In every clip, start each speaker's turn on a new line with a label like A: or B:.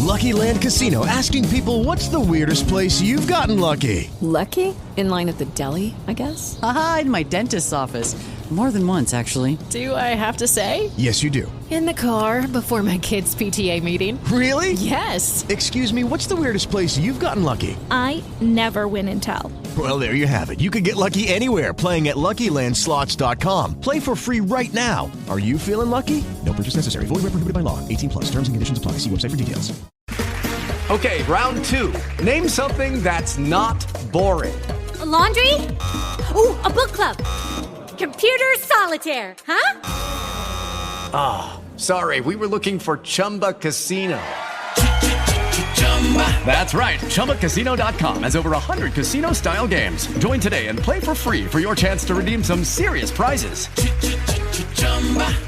A: Lucky Land Casino, asking people, what's the weirdest place you've gotten lucky?
B: Lucky? In line at the deli, I guess?
C: Aha, in my dentist's office. More than once, actually.
B: Do I have to say?
A: Yes, you do.
B: In the car before my kids' PTA meeting.
A: Really?
B: Yes.
A: Excuse me, what's the weirdest place you've gotten lucky?
D: I never win and tell.
A: Well, there you have it. You can get lucky anywhere, playing at LuckyLandSlots.com. Play for free right now. Are you feeling lucky? No purchase necessary. Void where prohibited by law. 18 plus. Terms and conditions apply. See website for details.
E: Okay, round two. Name something that's not boring.
F: A laundry? Ooh, a book club. Computer solitaire, huh?
E: Sorry, we were looking for Chumba Casino. That's right. ChumbaCasino.com has over 100 casino-style games. Join today and play for free for your chance to redeem some serious prizes.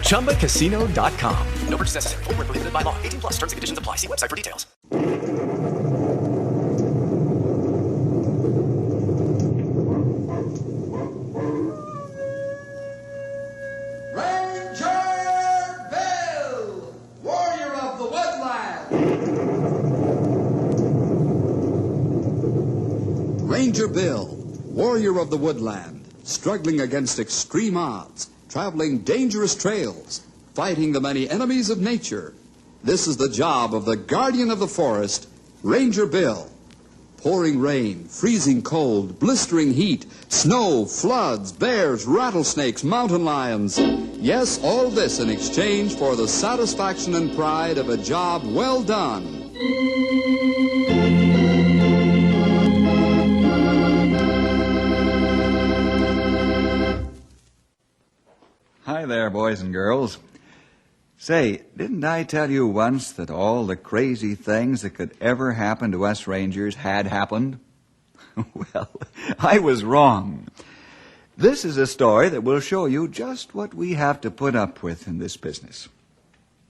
E: ChumbaCasino.com. No purchase necessary. Void where prohibited by law. 18 plus. Terms and conditions apply. See website for details.
G: Ranger Bill, warrior of the woodland, struggling against extreme odds, traveling dangerous trails, fighting the many enemies of nature. This is the job of the guardian of the forest, Ranger Bill. Pouring rain, freezing cold, blistering heat, snow, floods, bears, rattlesnakes, mountain lions. Yes, all this in exchange for the satisfaction and pride of a job well done.
H: Hi there, boys and girls. Say, didn't I tell you once that all the crazy things that could ever happen to us Rangers had happened? Well, I was wrong. This is a story that will show you just what we have to put up with in this business.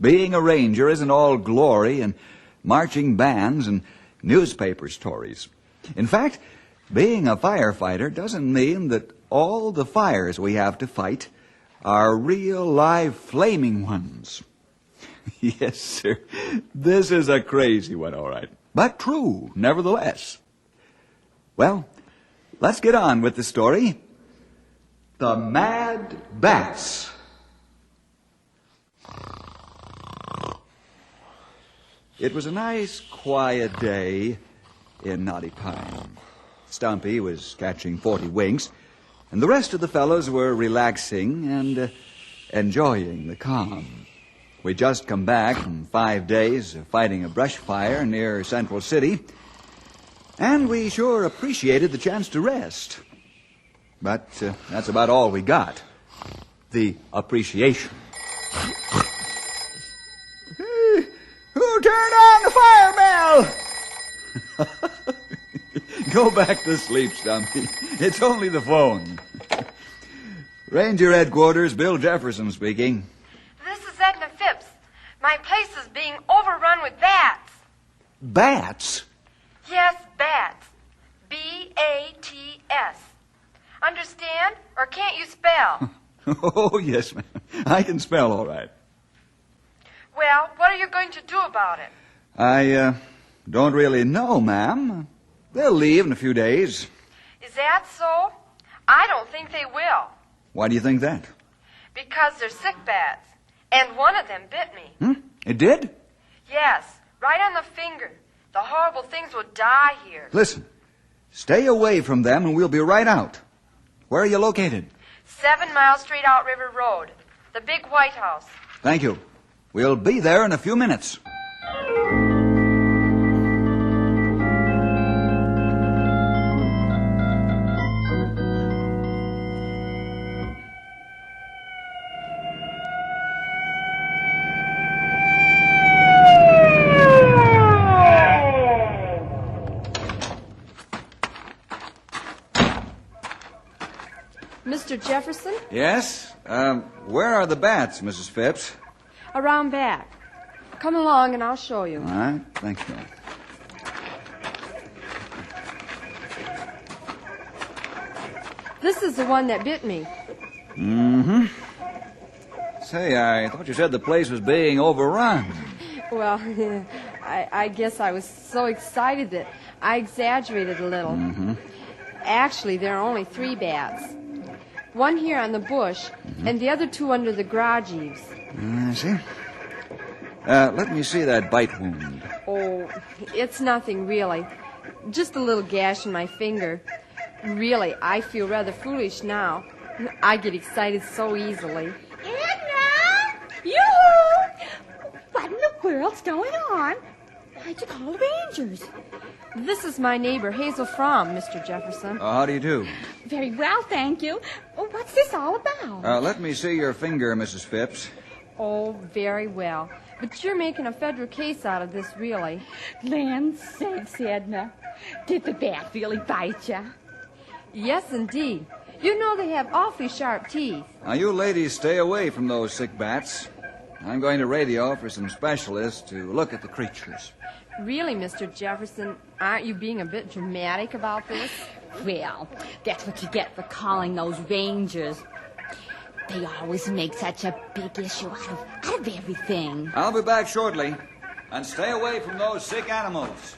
H: Being a Ranger isn't all glory and marching bands and newspaper stories. In fact, being a firefighter doesn't mean that all the fires we have to fight are real, live, flaming ones. Yes, sir. This is a crazy one, all right. But true, nevertheless. Well, let's get on with the story. The Mad Bats. It was a nice, quiet day in Knotty Pine. Stumpy was catching 40 winks, and the rest of the fellows were relaxing and enjoying the calm. We'd just come back from 5 days of fighting a brush fire near Central City, and we sure appreciated the chance to rest. But that's about all we got. The appreciation. Who turned on the fire bell? Go back to sleep, Stumpy. It's only the phone. Ranger Headquarters, Bill Jefferson speaking.
I: This is Edna Phipps. My place is being overrun with bats.
H: Bats?
I: Yes, bats. B-A-T-S. Understand? Or can't you spell?
H: Oh, yes, ma'am. I can spell all right.
I: Well, what are you going to do about it?
H: I don't really know, ma'am. They'll leave in a few days.
I: Is that so? I don't think they will.
H: Why do you think that?
I: Because they're sick bats. And one of them bit me.
H: It did?
I: Yes, right on the finger. The horrible things will die here.
H: Listen, stay away from them and we'll be right out. Where are you located?
I: 7 miles straight out River Road. The big White House.
H: Thank you. We'll be there in a few minutes.
J: Mr. Jefferson?
H: Yes? Where are the bats, Mrs. Phipps?
J: Around back. Come along and I'll show you.
H: All right, thank you.
J: This is the one that bit me.
H: Mm-hmm. Say, I thought you said the place was being overrun.
J: Well, I guess I was so excited that I exaggerated a little.
H: Mm-hmm.
J: Actually, there are only 3 bats. One here on the bush, and the other 2 under the garage eaves.
H: I see. Let me see that bite wound.
J: Oh, it's nothing, really. Just a little gash in my finger. Really, I feel rather foolish now. I get excited so easily.
F: Edna! Yoo-hoo! What in the world's going on? Why'd you call the Rangers?
J: This is my neighbor, Hazel Fromm, Mr. Jefferson.
H: How do you do?
F: Very well, thank you. Oh, what's this all about?
H: Let me see your finger, Mrs. Phipps.
J: Oh, very well. But you're making a federal case out of this, really.
F: Land's sakes, Edna. Did the bat really bite you?
J: Yes, indeed. You know they have awfully sharp teeth.
H: Now, you ladies stay away from those sick bats. I'm going to radio for some specialists to look at the creatures.
J: Really, Mr. Jefferson, aren't you being a bit dramatic about this?
F: Well, that's what you get for calling those Rangers. They always make such a big issue out of everything.
H: I'll be back shortly. And stay away from those sick animals.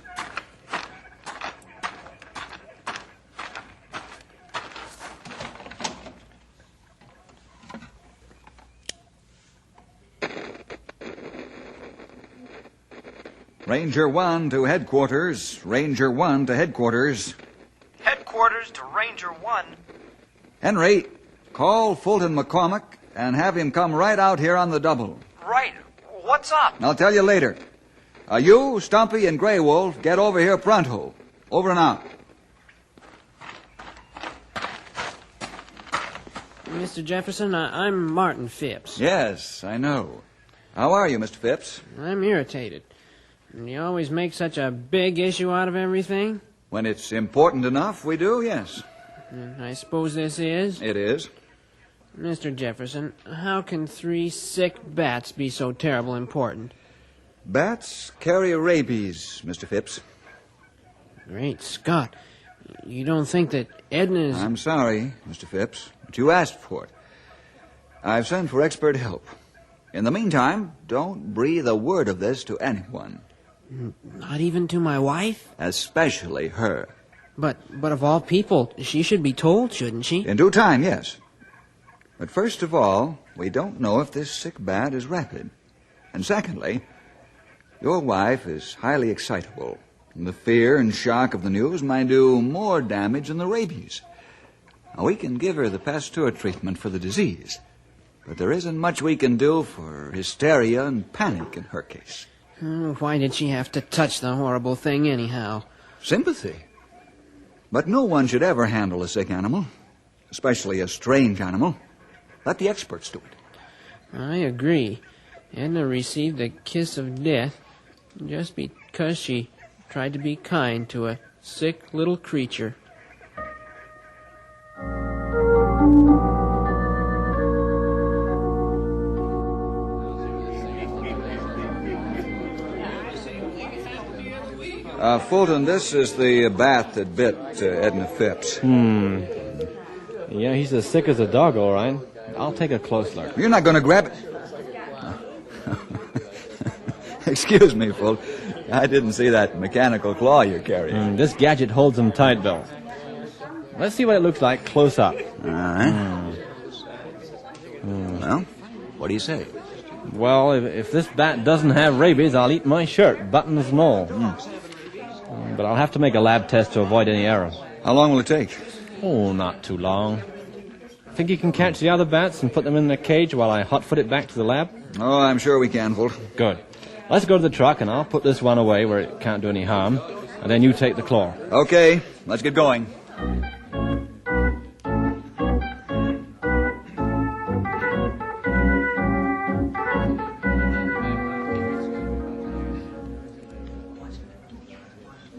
H: Ranger 1 to headquarters. Ranger 1 to headquarters.
K: Headquarters to Ranger 1.
H: Henry, call Fulton McCormick and have him come right out here on the double.
K: Right. What's up?
H: I'll tell you later. You, Stumpy, and Grey Wolf, get over here pronto. Over and out.
L: Mr. Jefferson, I'm Martin Phipps.
H: Yes, I know. How are you, Mr. Phipps?
L: I'm irritated. You always make such a big issue out of everything?
H: When it's important enough, we do, yes.
L: I suppose this is?
H: It is.
L: Mr. Jefferson, how can 3 sick bats be so terrible important?
H: Bats carry rabies, Mr. Phipps.
L: Great Scott. You don't think that Edna's...
H: I'm sorry, Mr. Phipps, but you asked for it. I've sent for expert help. In the meantime, don't breathe a word of this to anyone.
L: Not even to my wife?
H: Especially her.
L: But of all people, she should be told, shouldn't she?
H: In due time, yes. But first of all, we don't know if this sick bat is rapid. And secondly, your wife is highly excitable. And the fear and shock of the news might do more damage than the rabies. Now, we can give her the Pasteur treatment for the disease, but there isn't much we can do for hysteria and panic in her case.
L: Why did she have to touch the horrible thing anyhow?
H: Sympathy. But no one should ever handle a sick animal, especially a strange animal. Let the experts do it.
L: I agree. Edna received the kiss of death just because she tried to be kind to a sick little creature.
H: Fulton, this is the bat that bit Edna Phipps.
M: Yeah, he's as sick as a dog, all right. I'll take a close look.
H: You're not going to grab it? Excuse me, Fulton. I didn't see that mechanical claw you're carrying.
M: This gadget holds him tight, Bill. Let's see what it looks like close up.
H: All right. Well, what do you say?
M: Well, if this bat doesn't have rabies, I'll eat my shirt, buttons and all. But I'll have to make a lab test to avoid any error.
H: How long will it take?
M: Oh, not too long. Think you can catch the other bats and put them in the cage while I hotfoot it back to the lab?
H: Oh, I'm sure we can, Fulton.
M: Good. Let's go to the truck, and I'll put this one away where it can't do any harm, and then you take the claw.
H: Okay, let's get going.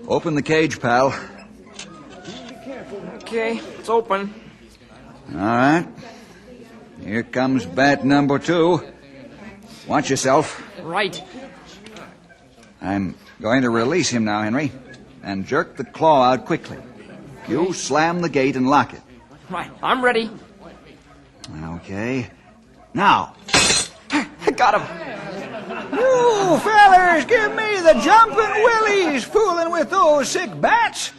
H: Open the cage, pal.
L: Okay, it's open.
H: All right. Here comes bat number 2. Watch yourself.
L: Right.
H: I'm going to release him now, Henry, and jerk the claw out quickly. You slam the gate and lock it.
L: Right, I'm ready.
H: Okay. Now.
L: I got him.
H: You fellers give me the jumping willies fooling with those sick bats.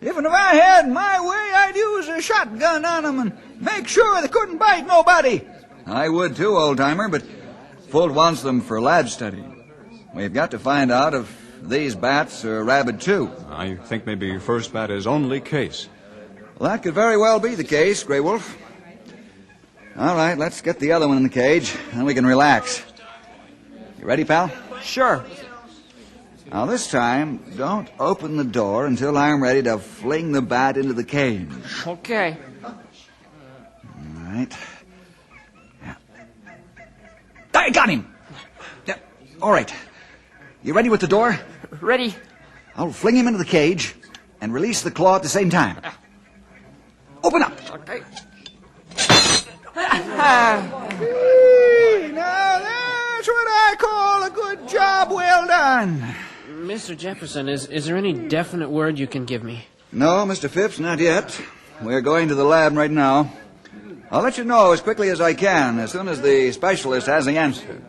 H: If I had my way, I'd use a shotgun on them and make sure they couldn't bite nobody. I would too, old-timer, but Fult wants them for lab study. We've got to find out if these bats are rabid too.
N: I think maybe your first bat is only Case.
H: Well, that could very well be the case, Grey Wolf. All right, let's get the other one in the cage, and we can relax. You ready, pal?
L: Sure.
H: Now, this time, don't open the door until I'm ready to fling the bat into the cage.
L: Okay.
H: All right. Yeah. I got him! Yeah. All right. You ready with the door?
L: Ready.
H: I'll fling him into the cage and release the claw at the same time. Open up!
L: Okay.
H: Hey, now that's what I call a good job well done.
L: Mr. Jefferson, is there any definite word you can give me?
H: No, Mr. Phipps, not yet. We're going to the lab right now. I'll let you know as quickly as I can, as soon as the specialist has the answer.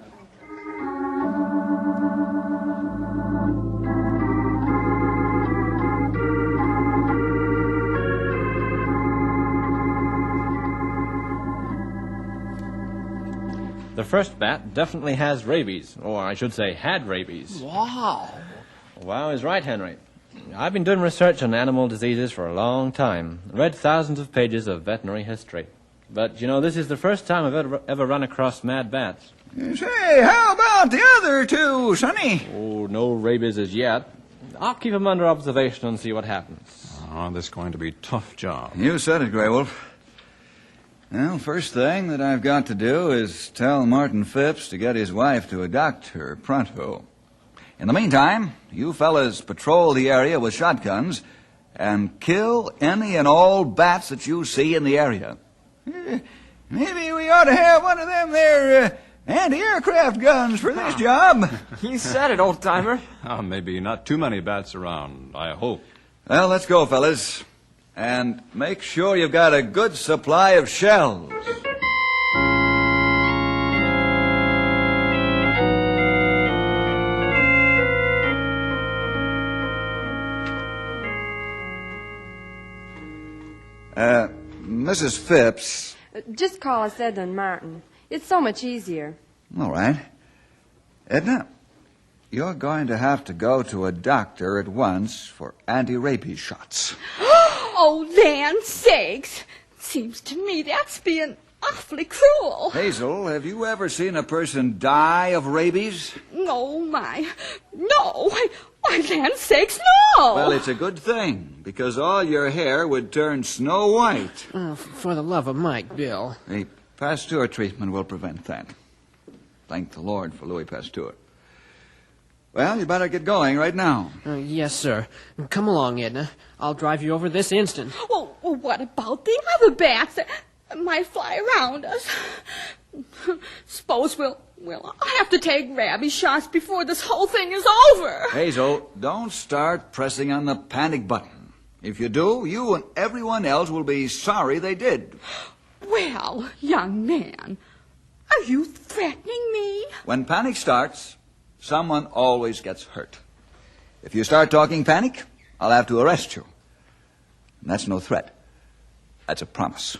M: The first bat definitely has rabies, or I should say had rabies.
L: Wow.
M: Wow is right, Henry. I've been doing research on animal diseases for a long time, read thousands of pages of veterinary history. But, you know, this is the first time I've ever run across mad bats.
H: Say, how about the other two, Sonny?
M: Oh, no rabies as yet. I'll keep them under observation and see what happens.
N: Oh, this is going to be a tough job.
H: You said it, Grey Wolf. Well, first thing that I've got to do is tell Martin Phipps to get his wife to a doctor pronto. In the meantime, you fellas patrol the area with shotguns and kill any and all bats that you see in the area. Maybe we ought to have one of them there anti-aircraft guns for this job.
L: You said it, old-timer.
N: Oh, maybe not too many bats around, I hope.
H: Well, let's go, fellas. And make sure you've got a good supply of shells. Mrs. Phipps.
J: Just call us Edna and Martin. It's so much easier.
H: All right. Edna, you're going to have to go to a doctor at once for anti-rabies shots.
F: Oh, land sakes. Seems to me that's being awfully cruel.
H: Hazel, have you ever seen a person die of rabies?
F: Oh, my. No. Why, land sakes, no.
H: Well, it's a good thing, because all your hair would turn snow white.
L: Oh, for the love of Mike, Bill.
H: The Pasteur treatment will prevent that. Thank the Lord for Louis Pasteur. Well, you better get going right now.
L: Yes, sir. Come along, Edna. I'll drive you over this instant.
F: Well, what about the other bats that might fly around us? Suppose we'll have to take rabies shots before this whole thing is over.
H: Hazel, don't start pressing on the panic button. If you do, you and everyone else will be sorry they did.
F: Well, young man, are you threatening me?
H: When panic starts, someone always gets hurt. If you start talking panic, I'll have to arrest you. And that's no threat. That's a promise.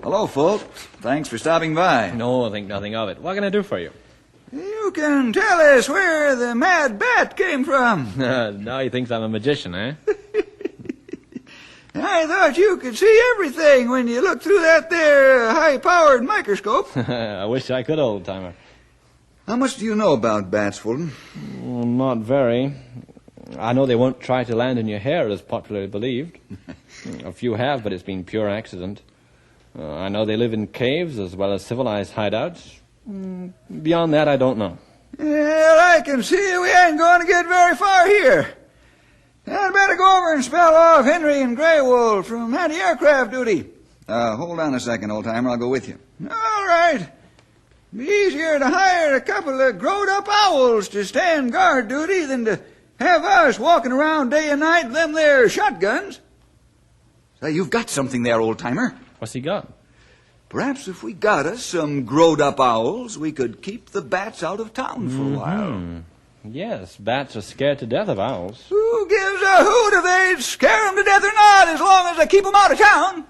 H: Hello, Fult. Thanks for stopping by.
M: No, I think nothing of it. What can I do for you?
H: You can tell us where the mad bat came from.
M: Now he thinks I'm a magician, eh?
H: I thought you could see everything when you looked through that there high-powered microscope.
M: I wish I could, old-timer.
H: How much do you know about bats, Fulton?
M: Not very. I know they won't try to land in your hair, as popularly believed. A few have, but it's been pure accident. I know they live in caves as well as civilized hideouts. Beyond that, I don't know.
H: Well, I can see we ain't going to get very far here. I'd better go over and spell off Henry and Grey Wolf from anti-aircraft duty. Hold on a second, old-timer. I'll go with you. All right. Be easier to hire a couple of growed-up owls to stand guard duty than to have us walking around day and night with them there shotguns. Say, you've got something there, old-timer.
M: What's he got?
H: Perhaps if we got us some growed-up owls, we could keep the bats out of town for a while.
M: Yes, bats are scared to death of owls.
H: Who gives a hoot if they scare them to death or not, as long as they keep them out of town?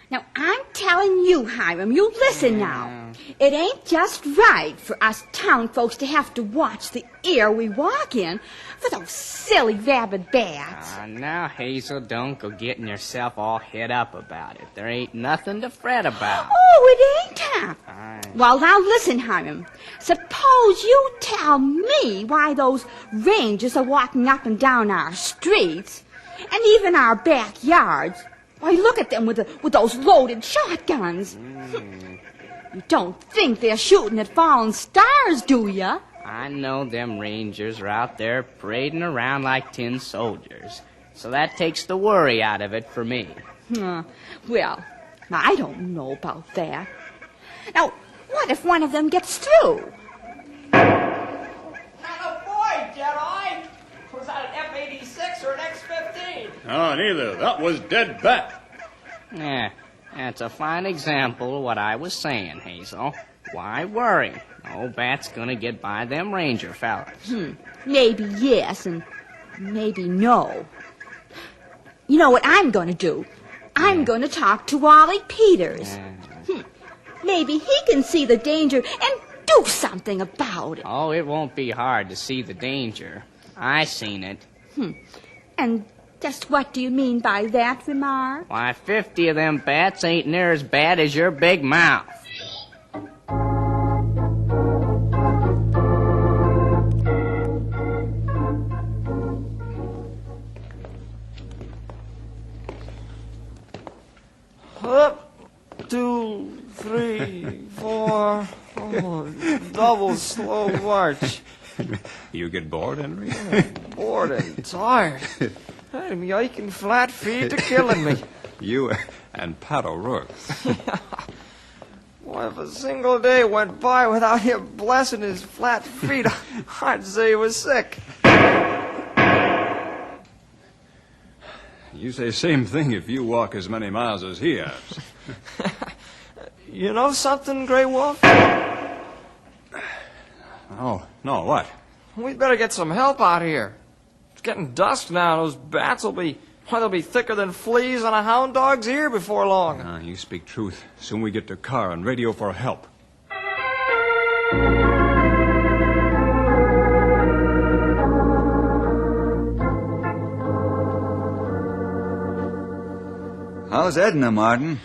F: Now, I'm telling you, Hiram, you listen now. It ain't just right for us town folks to have to watch the air we walk in for those silly rabid bats.
O: Now, Hazel, don't go getting yourself all head up about it. There ain't nothing to fret about.
F: Oh, it ain't, huh? Well, now listen, Hiram. Suppose you tell me why those rangers are walking up and down our streets and even our backyards. Why, look at them with those loaded shotguns. You don't think they're shooting at fallen stars, do ya?
O: I know them rangers are out there parading around like tin soldiers. So that takes the worry out of it for me.
F: Well, I don't know about that. Now, what if one of them gets through?
L: Boy, Jedi! Was that an F-86 or an X-15?
N: Ah, neither. That was dead bat.
O: Yeah, that's a fine example of what I was saying, Hazel. Why worry? No bat's gonna get by them ranger fellas.
F: Maybe yes and maybe no. You know what I'm going to do? I'm going to talk to Wally Peters. Maybe he can see the danger and do something about it.
O: Oh, it won't be hard to see the danger. I seen it.
F: And just what do you mean by that remark?
O: Why, 50 of them bats ain't near as bad as your big mouth.
P: Up, 2, 3, 4. Oh, double slow march.
N: You get bored, Henry?
P: Bored and tired. I'm yiking flat feet to killing me.
N: You and Pat O'Rourke.
P: Well, if a single day went by without him blessing his flat feet, I'd say he was sick.
N: You say same thing if you walk as many miles as he has.
P: You know something, Grey Wolf?
N: Oh, no, what?
P: We'd better get some help out here. It's getting dusk now. Those bats will be, they'll be thicker than fleas on a hound dog's ear before long.
N: You speak truth. Soon we get to car and radio for help.
H: How's Edna, Martin?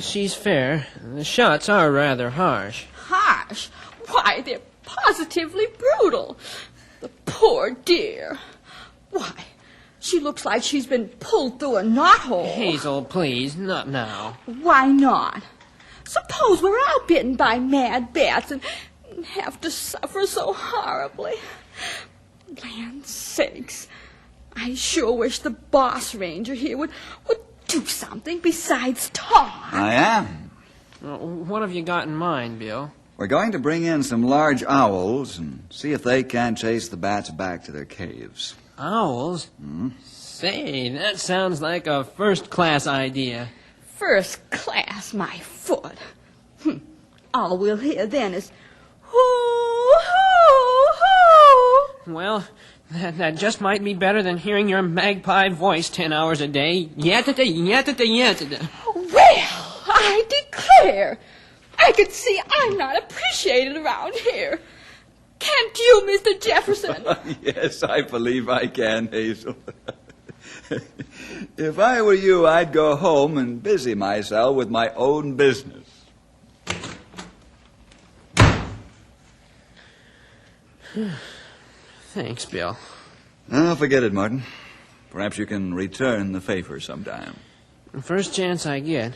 L: She's fair. The shots are rather harsh.
D: Harsh? Why, they're positively brutal. The poor dear. Why, she looks like she's been pulled through a knothole.
L: Hazel, please, not now.
D: Why not? Suppose we're all bitten by mad bats and have to suffer so horribly. Land's sakes, I sure wish the boss ranger here would do something besides talk.
H: I am.
L: What have you got in mind, Bill?
H: We're going to bring in some large owls and see if they can't chase the bats back to their caves.
L: Owls? Say, that sounds like a first-class idea.
D: First class, my foot. All we'll hear then is, hoo, hoo, hoo.
L: Well, that just might be better than hearing your magpie voice 10 hours a day. Yatta-da, yatta-da, yatta-da.
D: Well, I declare, I can see I'm not appreciated around here. Can't you, Mr. Jefferson?
H: Yes, I believe I can, Hazel. If I were you, I'd go home and busy myself with my own business.
L: Thanks, Bill.
H: Oh, forget it, Martin. Perhaps you can return the favor sometime.
L: First chance I get.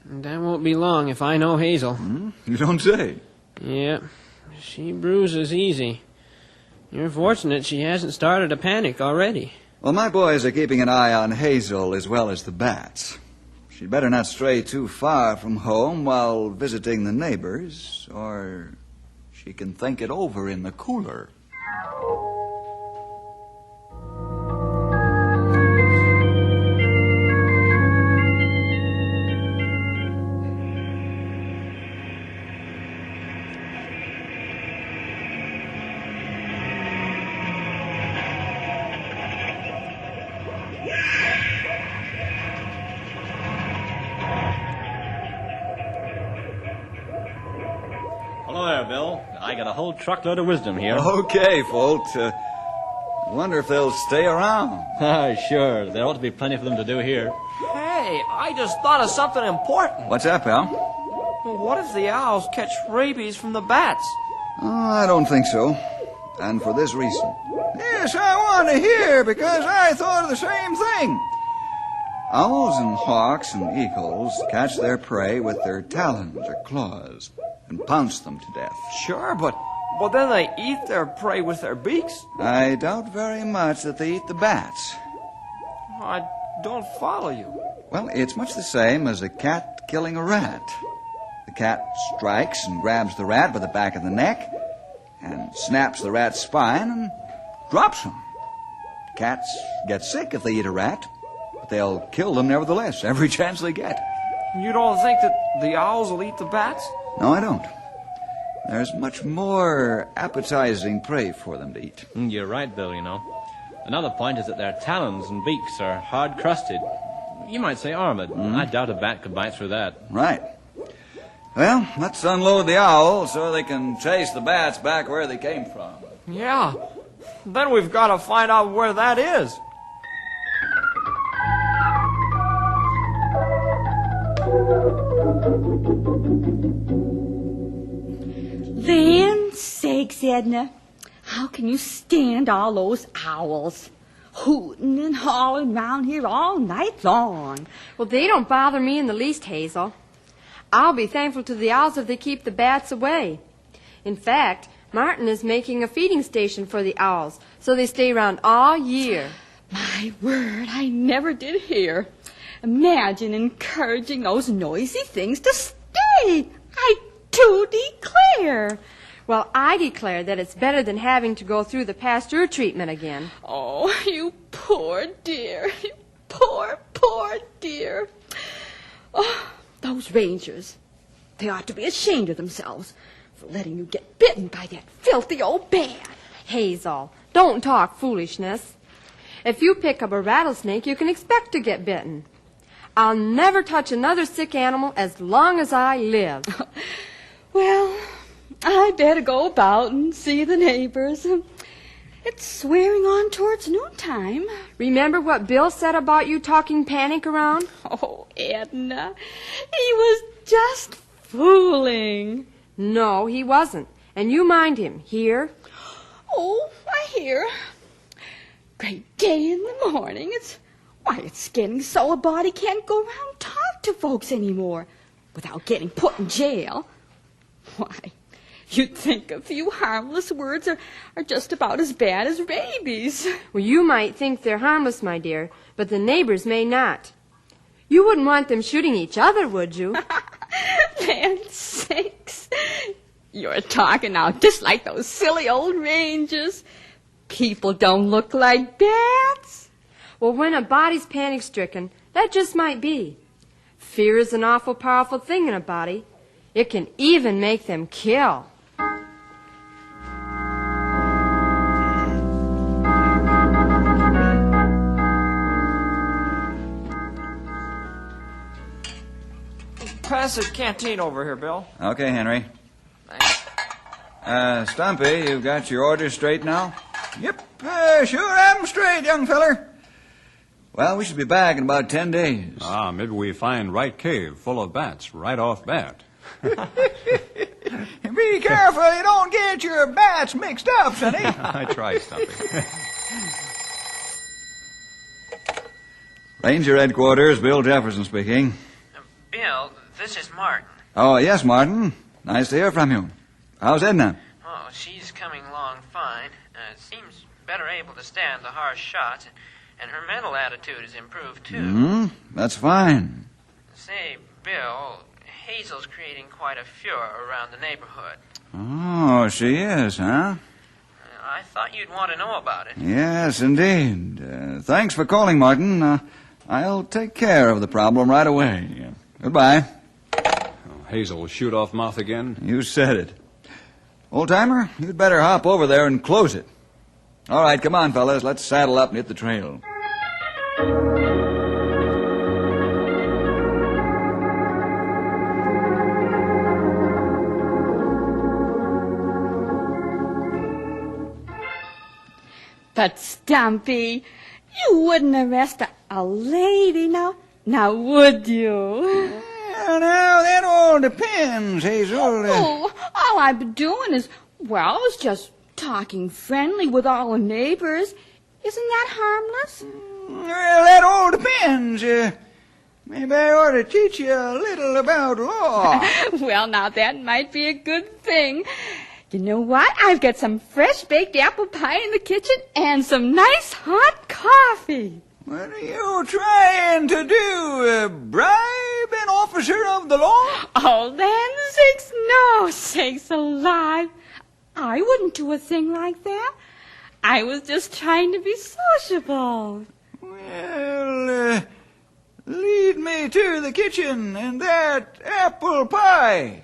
L: That won't be long if I know Hazel.
H: You don't say.
L: Yep. She bruises easy. You're fortunate she hasn't started a panic already.
H: Well, my boys are keeping an eye on Hazel as well as the bats. She'd better not stray too far from home while visiting the neighbors, or she can think it over in the cooler.
M: Hello there, Bill. I got a whole truckload of wisdom here.
H: Okay, folks. I wonder if they'll stay around.
M: Sure. There ought to be plenty for them to do here.
P: Hey, I just thought of something important.
H: What's that, pal?
P: Well, what if the owls catch rabies from the bats?
H: Oh, I don't think so. And for this reason. Yes, I want to hear, because I thought of the same thing. Owls and hawks and eagles catch their prey with their talons or claws and pounce them to death.
P: Sure, but then they eat their prey with their beaks.
H: I doubt very much that they eat the bats.
P: I don't follow you.
H: Well, it's much the same as a cat killing a rat. The cat strikes and grabs the rat by the back of the neck and snaps the rat's spine and drops him. Cats get sick if they eat a rat, but they'll kill them nevertheless, every chance they get.
P: You don't think that the owls will eat the bats?
H: No, I don't. There's much more appetizing prey for them to eat.
M: You're right, Bill, you know. Another point is that their talons and beaks are hard-crusted. You might say armored. I doubt a bat could bite through that.
H: Right. Well, let's unload the owls so they can chase the bats back where they came from.
P: Yeah. Then we've got to find out where that is.
F: Land sakes, Edna. How can you stand all those owls hooting and hollering round here all night long?
J: Well, they don't bother me in the least, Hazel. I'll be thankful to the owls if they keep the bats away. In fact, Martin is making a feeding station for the owls, so they stay around all year.
F: My word, I never did hear. Imagine encouraging those noisy things to stay. I do declare.
J: Well, I declare that it's better than having to go through the Pasteur treatment again.
F: Oh, you poor dear. You poor, poor dear. Oh, those rangers. They ought to be ashamed of themselves for letting you get bitten by that filthy old bat.
J: Hazel, don't talk foolishness. If you pick up a rattlesnake, you can expect to get bitten. I'll never touch another sick animal as long as I live.
F: Well, I better go about and see the neighbors. It's swearing on towards noontime.
J: Remember what Bill said about you talking panic around?
F: Oh, Edna, he was just fooling.
J: No, he wasn't. And you mind him. Hear?
F: Oh, I hear. Great day in the morning. It's getting so a body can't go around and talk to folks anymore without getting put in jail. Why, you'd think a few harmless words are just about as bad as rabies.
J: Well, you might think they're harmless, my dear, but the neighbors may not. You wouldn't want them shooting each other, would you?
F: Land sakes. You're talking now just like those silly old rangers. People don't look like bats.
J: Well, when a body's panic-stricken, that just might be. Fear is an awful powerful thing in a body. It can even make them kill.
P: Pass the canteen over here, Bill.
H: Okay, Henry.
P: Thanks.
H: Stumpy, you've got your orders straight now? Yep, sure am straight, young feller. Well, we should be back in about 10 days.
N: Maybe we find right cave full of bats right off bat.
H: Be careful you don't get your bats mixed up, Sonny.
N: I try, Stumpy.
H: Ranger Headquarters, Bill Jefferson speaking.
Q: Bill, this is Martin.
H: Oh, yes, Martin. Nice to hear from you. How's Edna?
Q: Oh, she's coming along fine. Seems better able to stand the harsh shots. And her mental attitude has improved, too.
H: That's fine.
Q: Say, Bill, Hazel's creating quite a furor around the neighborhood.
H: Oh, she is, huh?
Q: I thought you'd want to know about it.
H: Yes, indeed. Thanks for calling, Martin. I'll take care of the problem right away. Goodbye.
N: Hazel, shoot off mouth again?
H: You said it. Old-timer, you'd better hop over there and close it. All right, come on, fellas. Let's saddle up and hit the trail.
F: But, Stumpy, you wouldn't arrest a lady, now would you?
H: Now, that all depends, Hazel.
F: Oh, all I've been doing is, I was just talking friendly with all the neighbors. Isn't that harmless?
H: Well, that all depends. Maybe I ought to teach you a little about law.
F: Well, now, that might be a good thing. You know what? I've got some fresh-baked apple pie in the kitchen and some nice hot coffee.
H: What are you trying to do? Bribe an officer of the law?
F: Oh, land sakes, no, sakes alive. I wouldn't do a thing like that. I was just trying to be sociable.
H: Well, lead me to the kitchen and that apple pie.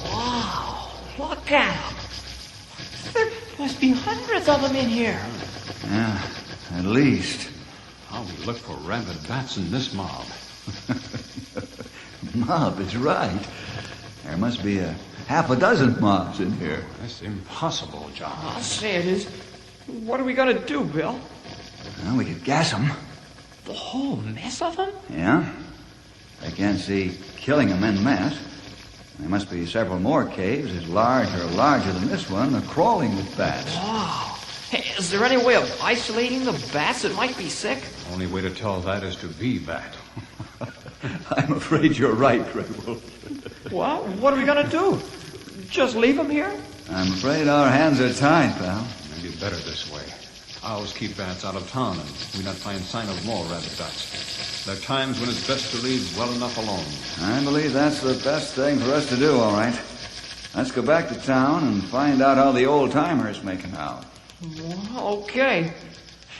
Q: Wow, look at them. There must be hundreds of them in here.
H: Yeah, at least.
N: How we look for rabid bats in this mob.
H: Mob is right. There must be half a dozen mobs in here.
N: That's impossible, John.
P: I'll say it is. What are we going to do, Bill?
H: Well, we could gas them.
Q: The whole mess of them?
H: Yeah. I can't see killing them en masse. There must be several more caves as large or larger than this one crawling with bats.
P: Wow. Hey, is there any way of isolating the bats that might be sick?
N: Only way to tell that is to be bat.
H: I'm afraid you're right, Red Wolf.
P: Well, what are we going to do? Just leave them here?
H: I'm afraid our hands are tied, pal.
N: Maybe better this way. Owls keep bats out of town, and we not find sign of more rabbit bats. There are times when it's best to leave well enough alone.
H: I believe that's the best thing for us to do, all right. Let's go back to town and find out how the old-timer is making out.
P: Well, okay.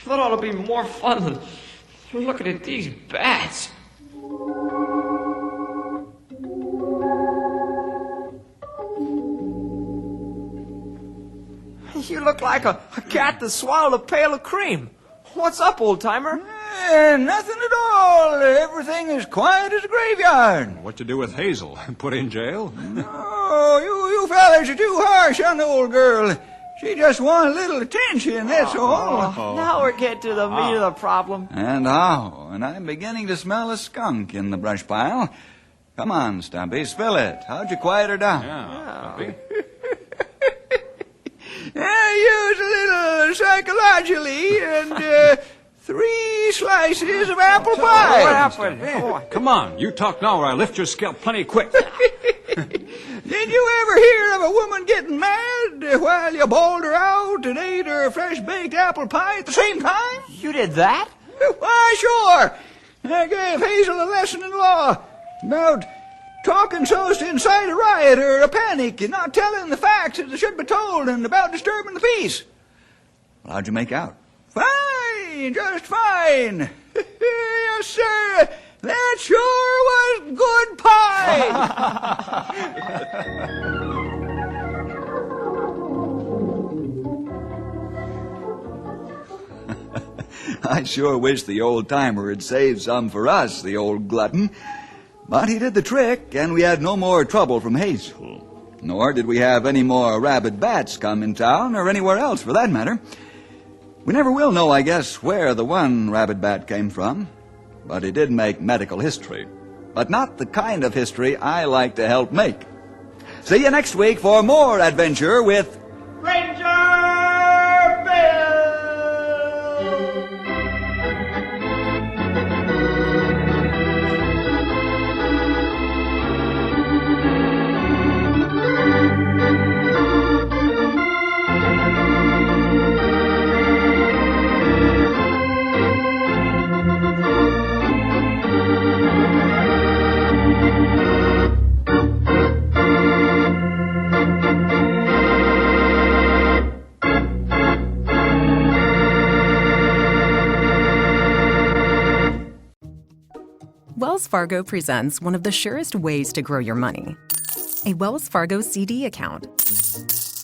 P: That ought to be more fun than looking at these bats. You look like a cat that swallowed a pail of cream. What's up, old-timer?
H: Nothing at all. Everything is quiet as a graveyard.
N: What to do with Hazel? Put in jail?
H: No, you fellas are too harsh on the old girl. She just wants a little attention, that's all.
P: Now we're getting to the meat of the problem.
H: And how? And I'm beginning to smell a skunk in the brush pile. Come on, Stumpy, spill it. How'd you quiet her down?
N: Yeah, Stumpy.
H: Use a little psychologically and 3 slices of apple pie.
P: What happened?
N: Come on, you talk now or I lift your scalp plenty quick.
H: Did you ever hear of a woman getting mad while you bawled her out and ate her fresh-baked apple pie at the same time?
P: You did that?
H: Why, sure. I gave Hazel a lesson in law about talking so as to incite a riot or a panic and not telling the facts as they should be told and about disturbing the peace. Well, how'd you make out? Fine, just fine. Yes, sir. That sure was good pie. I sure wish the old-timer had saved some for us, the old glutton. But he did the trick, and we had no more trouble from Hazel. Nor did we have any more rabid bats come in town, or anywhere else for that matter. We never will know, I guess, where the one rabid bat came from. But he did make medical history. But not the kind of history I like to help make. See you next week for more adventure with
P: Ranger Bill!
R: Wells Fargo presents one of the surest ways to grow your money. A Wells Fargo CD account,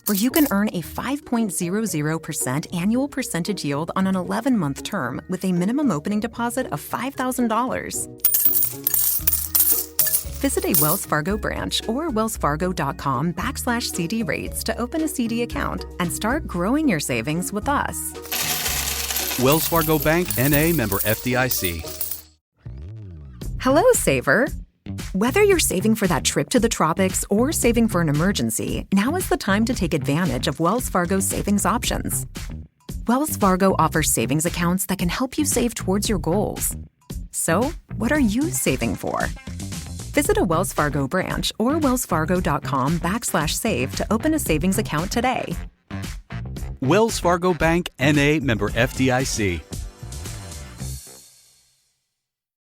R: where you can earn a 5.00% annual percentage yield on an 11-month term with a minimum opening deposit of $5,000. Visit a Wells Fargo branch or wellsfargo.com/CD rates to open a CD account and start growing your savings with us.
S: Wells Fargo Bank, N.A., member FDIC.
R: Hello, saver. Whether you're saving for that trip to the tropics or saving for an emergency, now is the time to take advantage of Wells Fargo's savings options. Wells Fargo offers savings accounts that can help you save towards your goals. So, what are you saving for? Visit a Wells Fargo branch or wellsfargo.com/save to open a savings account today.
S: Wells Fargo Bank, N.A., member FDIC.